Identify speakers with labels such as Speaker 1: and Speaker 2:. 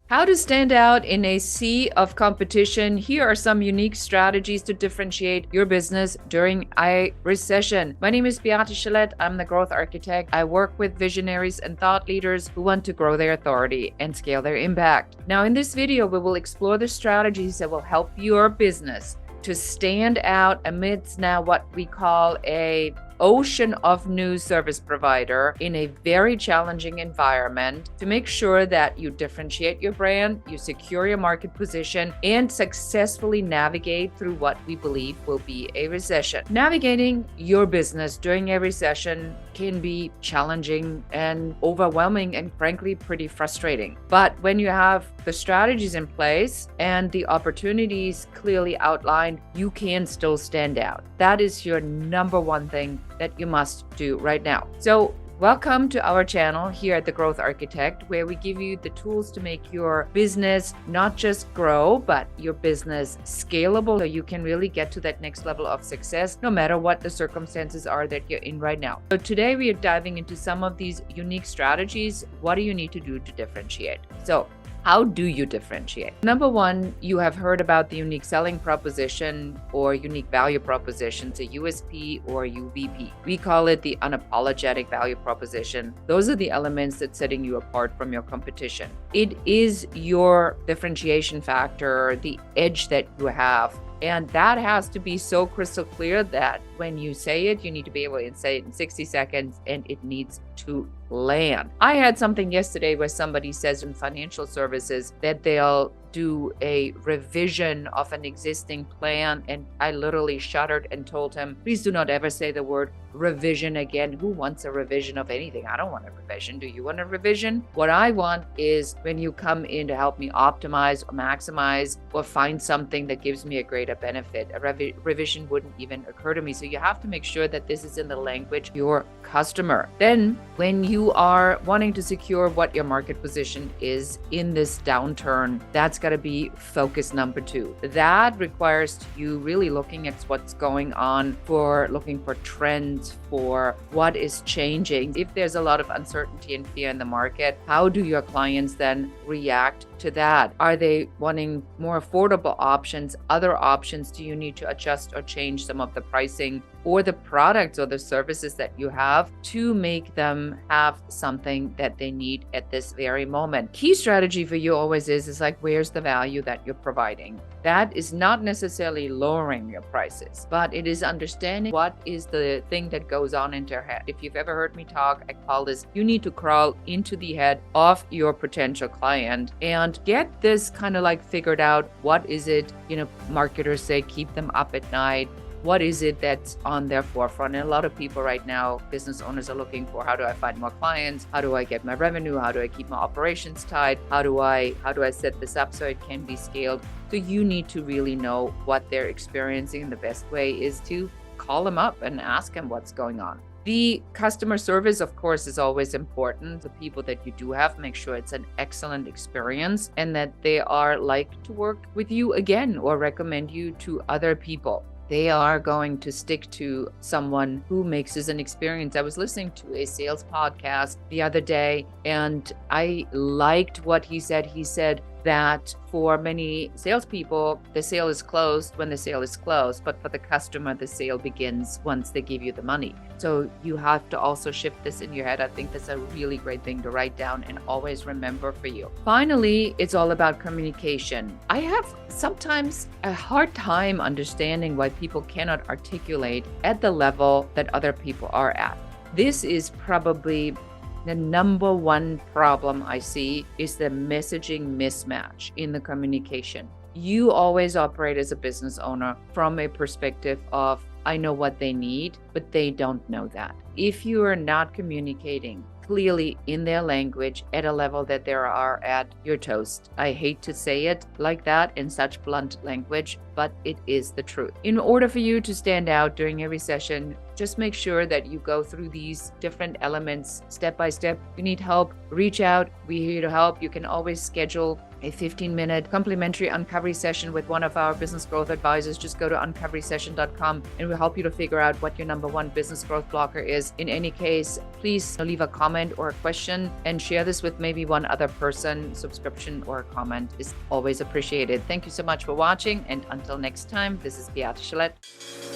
Speaker 1: How to stand out in a sea of competition. Here are some unique strategies to differentiate your business during a recession. My name is Beate Chelette. I'm the growth architect. I work with visionaries and thought leaders who want to grow their authority and scale their impact. Now, in this video, we will explore the strategies that will help your business to stand out amidst now what we call a ocean of new service provider in a very challenging environment, to make sure that you differentiate your brand, you secure your market position, and successfully navigate through what we believe will be a recession. Navigating your business during a recession can be challenging and overwhelming and frankly pretty frustrating. But when you have the strategies in place and the opportunities clearly outlined, you can still stand out. That is your number one thing that you must do right now. So welcome to our channel here at The Growth Architect, where we give you the tools to make your business not just grow, but your business scalable so you can really get to that next level of success, no matter what the circumstances are that you're in right now. So today we are diving into some of these unique strategies. What do you need to do to differentiate? So how do you differentiate? Number one, you have heard about the unique selling proposition or unique value proposition, so USP or UVP. We call it the unapologetic value proposition. Those are the elements that setting you apart from your competition. It is your differentiation factor, the edge that you have. And that has to be so crystal clear that when you say it, you need to be able to say it in 60 seconds and it needs to land. I had something yesterday where somebody says in financial services that they'll do a revision of an existing plan, and I literally shuddered and told him, please do not ever say the word revision again. Who wants a revision of anything? I don't want a revision. Do you want a revision? What I want is when you come in to help me optimize or maximize or find something that gives me a greater benefit. A revision wouldn't even occur to me. So you have to make sure that this is in the language your customer. Then when you are wanting to secure what your market position is in this downturn, that's got to be focus number two. That requires you really looking at what's going on, for looking for trends, for what is changing. If there's a lot of uncertainty and fear in the market, how do your clients then react to that? Are they wanting more affordable options? Other options? Do you need to adjust or change some of the pricing or the products or the services that you have to make them have something that they need at this very moment? Key strategy for you always is like, where's the value that you're providing? That is not necessarily lowering your prices, but it is understanding what is the thing that goes on in their head. If you've ever heard me talk, I call this, you need to crawl into the head of your potential client and get this kind of like figured out. What is it, marketers say, keep them up at night. What is it that's on their forefront? And a lot of people right now, business owners, are looking for, how do I find more clients? How do I get my revenue? How do I keep my operations tight? How do I set this up so it can be scaled? So you need to really know what they're experiencing. And the best way is to call them up and ask them what's going on. The customer service, of course, is always important. The people that you do have, make sure it's an excellent experience and that they are like to work with you again or recommend you to other people. They are going to stick to someone who makes this an experience. I was listening to a sales podcast the other day, and I liked what he said. He said that for many salespeople, the sale is closed when the sale is closed, but for the customer, the sale begins once they give you the money. So you have to also shift this in your head. I think that's a really great thing to write down and always remember for you. Finally, it's all about communication. I have sometimes a hard time understanding why people cannot articulate at the level that other people are at. This is probably the number one problem I see, is the messaging mismatch in the communication. You always operate as a business owner from a perspective of, I know what they need, but they don't know that. If you are not communicating clearly in their language at a level that they are at, you're toast. I hate to say it like that in such blunt language, but it is the truth. In order for you to stand out during a recession, just make sure that you go through these different elements step by step. You need help, reach out. We're here to help. You can always schedule a 15-minute complimentary uncovery session with one of our business growth advisors. Just go to uncoverysession.com and we'll help you to figure out what your number one business growth blocker is. In any case, please leave a comment or a question and share this with maybe one other person. Subscription or a comment is always appreciated. Thank you so much for watching, and until next time, this is Beate Chelette.